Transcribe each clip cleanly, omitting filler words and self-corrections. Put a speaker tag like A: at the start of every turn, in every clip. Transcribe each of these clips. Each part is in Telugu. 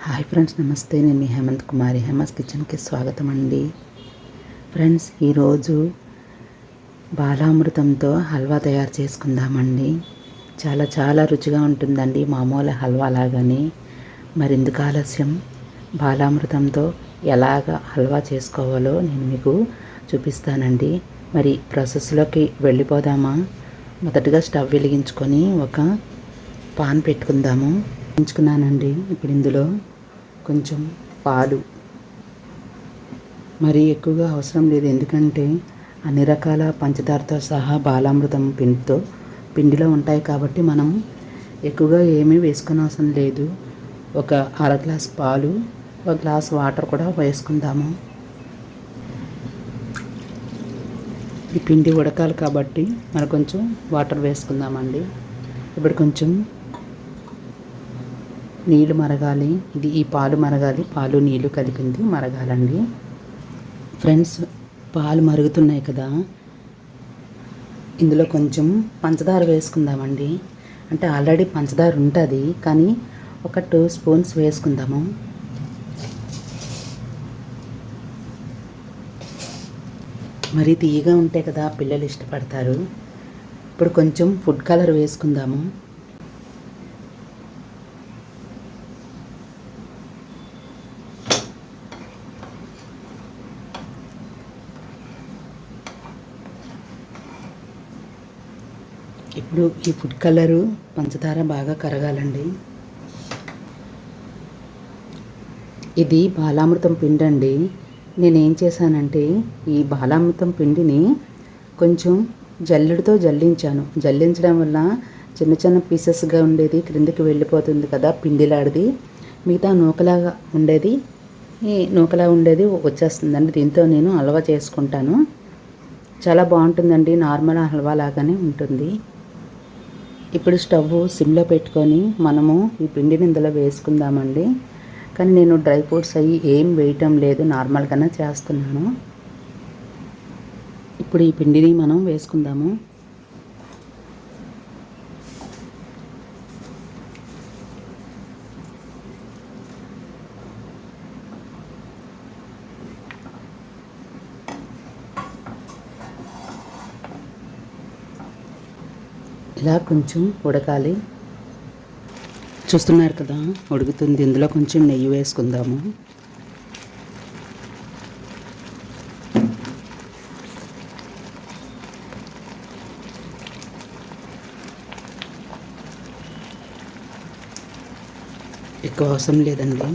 A: హాయ్ ఫ్రెండ్స్, నమస్తే. నేను మీ హేమంత్ కుమారి. హేమస్ కిచెన్కి స్వాగతం అండి. ఫ్రెండ్స్, ఈరోజు బాలామృతంతో హల్వా తయారు చేసుకుందామండి. చాలా చాలా రుచిగా ఉంటుందండి, మామూలు హల్వా లాగానే. మరెందుకు ఆలస్యం, బాలామృతంతో ఎలాగ హల్వా చేసుకోవాలో నేను మీకు చూపిస్తానండి. మరి ప్రాసెస్లోకి వెళ్ళిపోదామా? మొదటగా స్టవ్ వెలిగించుకొని ఒక పాన్ పెట్టుకుందాము. ఉంచుకున్నానండి. ఇప్పుడు ఇందులో కొంచెం పాలు, మరీ ఎక్కువగా అవసరం లేదు, ఎందుకంటే అన్ని రకాల పంచదారతో సహా బాలామృతం పిండిలో ఉంటాయి కాబట్టి మనం ఎక్కువగా ఏమీ వేసుకునే అవసరం లేదు. ఒక అర గ్లాస్ పాలు, ఒక గ్లాస్ వాటర్ కూడా వేసుకుందాము. ఈ పిండి ఉడకాలి కాబట్టి మనం కొంచెం వాటర్ వేసుకుందామండి. ఇప్పుడు కొంచెం నీళ్ళు మరగాలి. ఈ పాలు మరగాలి, పాలు నీళ్ళు కలిపింది మరగాలండి. ఫ్రెండ్స్, పాలు మరుగుతున్నాయి కదా, ఇందులో కొంచెం పంచదార వేసుకుందామండి. అంటే ఆల్రెడీ పంచదార ఉంటుంది, కానీ ఒక 2 స్పూన్స్ వేసుకుందాము. మరీ తీయగా ఉంటే కదా పిల్లలు ఇష్టపడతారు. ఇప్పుడు కొంచెం ఫుడ్ కలర్ వేసుకుందాము. ఇప్పుడు ఈ ఫుడ్ కలరు, పంచదార బాగా కరగాలండి. ఇది బాలామృతం పిండి అండి. నేనేం చేశానంటే ఈ బాలామృతం పిండిని కొంచెం జల్లెడతో జల్లించడం వల్ల చిన్న చిన్న పీసెస్గా ఉండేది క్రిందికి వెళ్ళిపోతుంది కదా పిండిలాడిది, మిగతా నూకలా ఉండేది వచ్చేస్తుందండి. దీంతో నేను హల్వా చేసుకుంటాను. చాలా బాగుంటుందండి, నార్మల్ హల్వా లాగానే ఉంటుంది. ఇప్పుడు స్టవ్ సిమ్లో పెట్టుకొని మనము ఈ పిండిని ఇందులో వేసుకుందామండి. కానీ నేను డ్రై ఫ్రూట్స్ అవి ఏం వేయటం లేదు, నార్మల్గానే చేస్తున్నాను. ఇప్పుడు ఈ పిండిని మనం వేసుకుందాము. ఇలా కొంచెం ఉడకాలి. చూస్తున్నారు కదా ఉడుకుతుంది. ఇందులో కొంచెం నెయ్యి వేసుకుందాము. ఎక్కువ అవసరం లేదండి,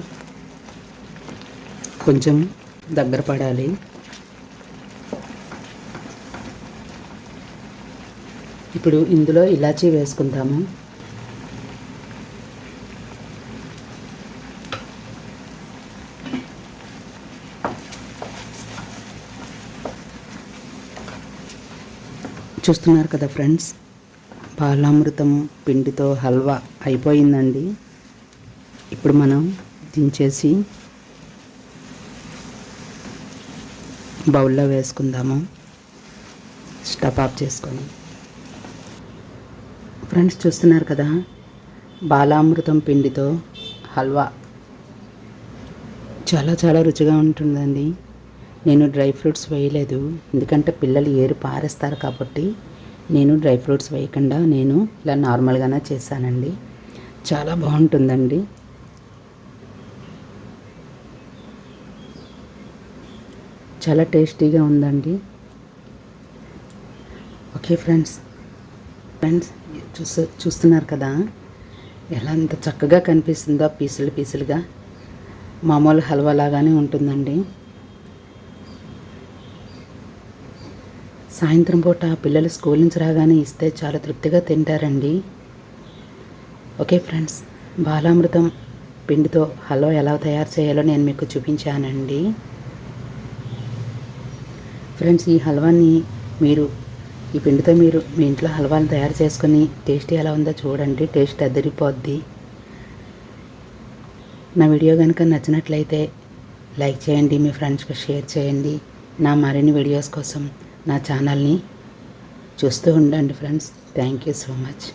A: కొంచెం దగ్గర పడాలి. ఇప్పుడు ఇందులో ఇలాచీ వేసుకుందాము. చూస్తున్నారు కదా ఫ్రెండ్స్, బాలామృతం పిండితో హల్వా అయిపోయిందండి. ఇప్పుడు మనం దించేసి బౌల్లో వేసుకుందాము, స్టవ్ ఆఫ్ చేసుకొని. ఫ్రెండ్స్, చూస్తున్నారు కదా బాలామృతం పిండితో హల్వా చాలా చాలా రుచిగా ఉంటుందండి. నేను డ్రై ఫ్రూట్స్ వేయలేదు, ఎందుకంటే పిల్లలు ఏరు పారేస్తారు కాబట్టి నేను డ్రై ఫ్రూట్స్ వేయకుండా నేను ఇలా నార్మల్గానే చేశానండి. చాలా బాగుంటుందండి. చాలా టేస్టీగా ఉందండి. ఓకే ఫ్రెండ్స్, చూస్తున్నారు కదా ఎలా అంత చక్కగా కనిపిస్తుందో, పీసులుగా మామూలు హల్వా లాగానే ఉంటుందండి. సాయంత్రం పూట పిల్లలు స్కూల్ నుంచి రాగానే ఇస్తే చాలా తృప్తిగా తింటారండి. ఓకే ఫ్రెండ్స్, బాలామృతం పిండితో హల్వా ఎలా తయారు చేయాలో నేను మీకు చూపించానండి. ఫ్రెండ్స్, ఈ పిండితో మీరు మీ ఇంట్లో హల్వాని తయారు చేసుకొని టేస్ట్ ఎలా ఉందో చూడండి. టేస్ట్ అదిరిపోద్ది. నా వీడియో కనుక నచ్చినట్లయితే లైక్ చేయండి, మీ ఫ్రెండ్స్కి షేర్ చేయండి. నా మరిన్ని వీడియోస్ కోసం నా ఛానల్ని చూస్తూ ఉండండి friends. Thank you so much.